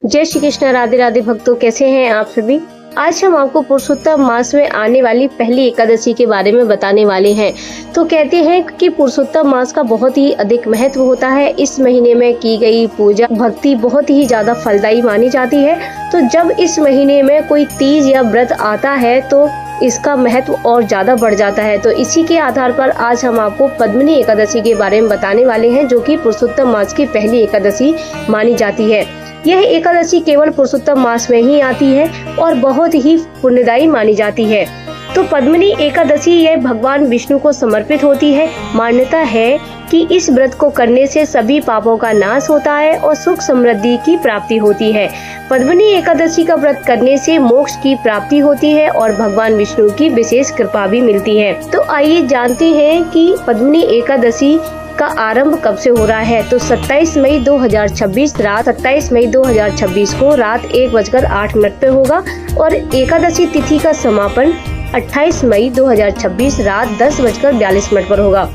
जय श्री कृष्ण। राधे राधे भक्तों, कैसे हैं आप सभी। आज हम आपको पुरुषोत्तम मास में आने वाली पहली एकादशी के बारे में बताने वाले हैं। तो कहते हैं कि पुरुषोत्तम मास का बहुत ही अधिक महत्व होता है। इस महीने में की गई पूजा भक्ति बहुत ही ज्यादा फलदायी मानी जाती है। तो जब इस महीने में कोई तीज या व्रत आता है तो इसका महत्व और ज्यादा बढ़ जाता है। तो इसी के आधार पर आज हम आपको पद्मिनी एकादशी के बारे में बताने वाले हैं, जो कि पुरुषोत्तम मास की पहली एकादशी मानी जाती है। यह एकादशी केवल पुरुषोत्तम मास में ही आती है और बहुत ही पुण्यदायी मानी जाती है। तो पद्मिनी एकादशी यह भगवान विष्णु को समर्पित होती है। मान्यता है कि इस व्रत को करने से सभी पापों का नाश होता है और सुख समृद्धि की प्राप्ति होती है। पद्मिनी एकादशी का व्रत करने से मोक्ष की प्राप्ति होती है और भगवान विष्णु की विशेष कृपा भी मिलती है। तो आइए जानते हैं कि पद्मिनी एकादशी का आरंभ कब से हो रहा है। तो 27 मई 2026 को रात 1:08 पे होगा और एकादशी तिथि का समापन 28 मई 2026 रात 10:42 पर होगा।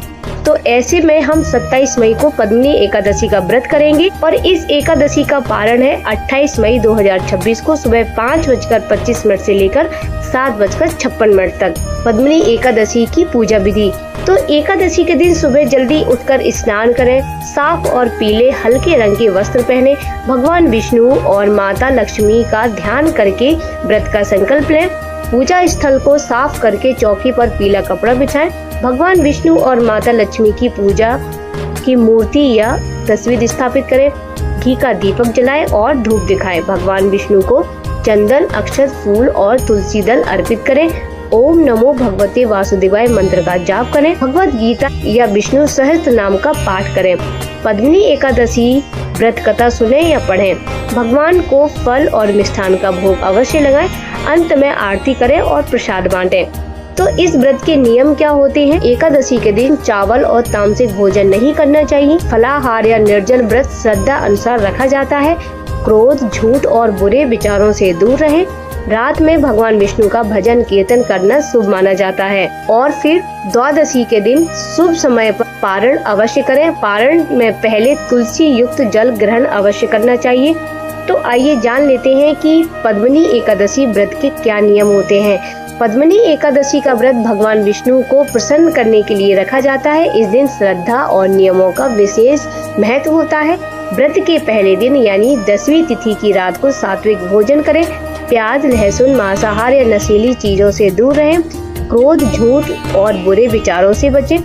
तो ऐसे में हम 27 मई को पद्मिनी एकादशी का व्रत करेंगे और इस एकादशी का पारण है 28 मई 2026 को सुबह 5:25 से लेकर 7:56 तक। पद्मिनी एकादशी की पूजा विधि। तो एकादशी के दिन सुबह जल्दी उठकर स्नान करें, साफ और पीले हल्के रंग के वस्त्र पहने, भगवान विष्णु और माता लक्ष्मी का ध्यान करके व्रत का संकल्प लें। पूजा स्थल को साफ करके चौकी पर पीला कपड़ा बिछाएं। भगवान विष्णु और माता लक्ष्मी की पूजा की मूर्ति या तस्वीर स्थापित करें। घी का दीपक जलाएं और धूप दिखाएं। भगवान विष्णु को चंदन, अक्षत, फूल और तुलसी दल अर्पित करें। ओम नमो भगवते वासुदेवाय मंत्र का जाप करें। भगवत गीता या विष्णु सहस्त्र नाम का पाठ करें। पद्मिनी एकादशी व्रत कथा सुने या पढ़ें। भगवान को फल और मिष्ठान का भोग अवश्य लगाएं। अंत में आरती करें और प्रसाद बांटें। तो इस व्रत के नियम क्या होते हैं। एकादशी के दिन चावल और तामसिक भोजन नहीं करना चाहिए। फलाहार या निर्जल व्रत श्रद्धा अनुसार रखा जाता है। क्रोध, झूठ और बुरे विचारों से दूर रहें। रात में भगवान विष्णु का भजन कीर्तन करना शुभ माना जाता है। और फिर द्वादशी के दिन शुभ समय पर पारण अवश्य करें। पारण में पहले तुलसी युक्त जल ग्रहण अवश्य करना चाहिए। तो आइए जान लेते हैं कि पद्मिनी एकादशी व्रत के क्या नियम होते हैं। पद्मिनी एकादशी का व्रत भगवान विष्णु को प्रसन्न करने के लिए रखा जाता है। इस दिन श्रद्धा और नियमों का विशेष महत्व होता है। व्रत के पहले दिन यानी 10वीं तिथि की रात को सात्विक भोजन करें। प्याज, लहसुन, मांसाहार या नशीली चीजों से दूर रहें। क्रोध, झूठ और बुरे विचारों से बचें।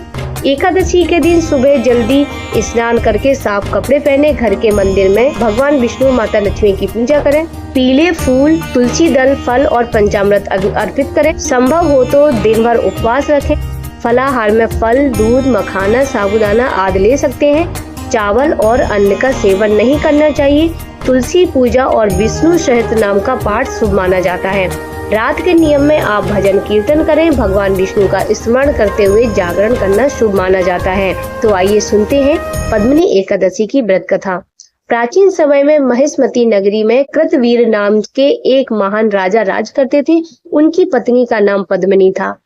एकादशी के दिन सुबह जल्दी स्नान करके साफ कपड़े पहने घर के मंदिर में भगवान विष्णु, माता लक्ष्मी की पूजा करें। पीले फूल, तुलसी दल, फल और पंचामृत अर्पित करें। संभव हो तो दिन भर उपवास रखें। फलाहार में फल, दूध, मखाना, साबूदाना आदि ले सकते हैं। चावल और अन्न का सेवन नहीं करना चाहिए। तुलसी पूजा और विष्णु सहस्त्र नाम का पाठ शुभ माना जाता है। रात के नियम में आप भजन कीर्तन करें। भगवान विष्णु का स्मरण करते हुए जागरण करना शुभ माना जाता है। तो आइए सुनते हैं पद्मिनी एकादशी की व्रत कथा। प्राचीन समय में महेशमती नगरी में कृतवीर नाम के एक महान राजा राज करते थे। उनकी पत्नी का नाम पद्मिनी था।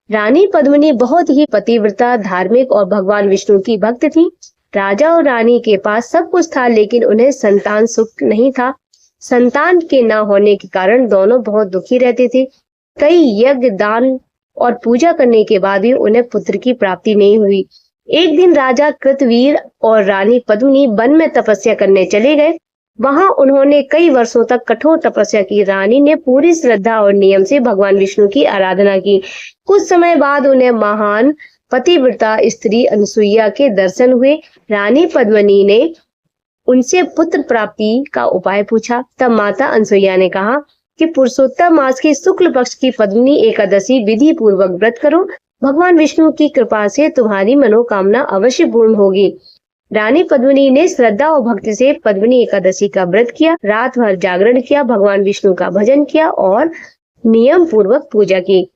रानी पद्मिनी बहुत ही पतिव्रता, धार्मिक और भगवान विष्णु की भक्त थी। राजा और रानी के पास सब कुछ था, लेकिन उन्हें संतान सुख नहीं था। संतान के न होने के कारण दोनों बहुत दुखी रहते थे। कई यज्ञ, दान और पूजा करने के बाद भी उन्हें पुत्र की प्राप्ति नहीं हुई। एक दिन राजा कृतवीर और रानी पद्मिनी वन में तपस्या करने चले गए। वहां उन्होंने कई वर्षों तक कठोर तपस्या की। रानी ने पूरी श्रद्धा और नियम से भगवान विष्णु की आराधना की। कुछ समय बाद उन्हें महान पतिव्रता स्त्री अनसुईया के दर्शन हुए। रानी पद्मिनी ने उनसे पुत्र प्राप्ति का उपाय पूछा। तब माता अनसुईया ने कहा कि पुरुषोत्तम मास के शुक्ल पक्ष की पद्मिनी एकादशी विधि पूर्वक व्रत करो। भगवान विष्णु की कृपा से तुम्हारी मनोकामना अवश्य पूर्ण होगी। रानी पद्मिनी ने श्रद्धा और भक्ति से पद्मिनी एकादशी का व्रत किया। रात भर जागरण किया, भगवान विष्णु का भजन किया और नियम पूर्वक पूजा की।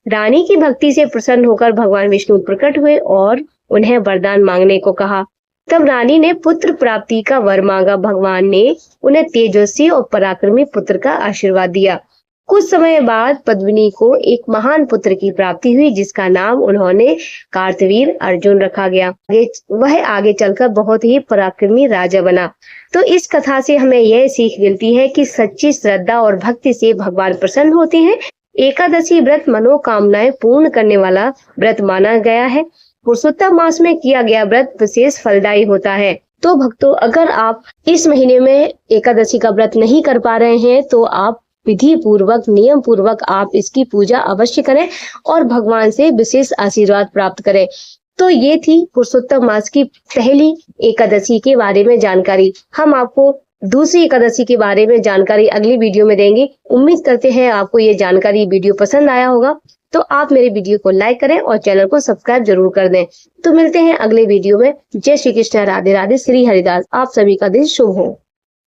रानी की भक्ति से प्रसन्न होकर भगवान विष्णु प्रकट हुए और उन्हें वरदान मांगने को कहा। तब रानी ने पुत्र प्राप्ति का वर मांगा। भगवान ने उन्हें तेजस्वी और पराक्रमी पुत्र का आशीर्वाद दिया। कुछ समय बाद पद्मिनी को एक महान पुत्र की प्राप्ति हुई, जिसका नाम उन्होंने कार्तवीर अर्जुन रखा गया। वह आगे चलकर बहुत ही पराक्रमी राजा बना। तो इस कथा से हमें यह सीख मिलती है कि सच्ची श्रद्धा और भक्ति से भगवान प्रसन्न होते हैं। एकादशी व्रत मनोकामनाएं पूर्ण करने वाला व्रत माना गया है। पुरुषोत्तम मास में किया गया व्रत विशेष फलदायी होता है। तो भक्तों, अगर आप इस महीने में एकादशी का व्रत नहीं कर पा रहे हैं तो आप विधि पूर्वक, नियम पूर्वक आप इसकी पूजा अवश्य करें और भगवान से विशेष आशीर्वाद प्राप्त करें। तो ये थी पुरुषोत्तम मास की पहली एकादशी के बारे में जानकारी। हम आपको दूसरी एकादशी के बारे में जानकारी अगली वीडियो में देंगे। उम्मीद करते हैं आपको ये जानकारी, वीडियो पसंद आया होगा। तो आप मेरे वीडियो को लाइक करें और चैनल को सब्सक्राइब जरूर कर दें। तो मिलते हैं अगले वीडियो में। जय श्री कृष्ण, राधे राधे, श्री हरिदास। आप सभी का दिन शुभ हो।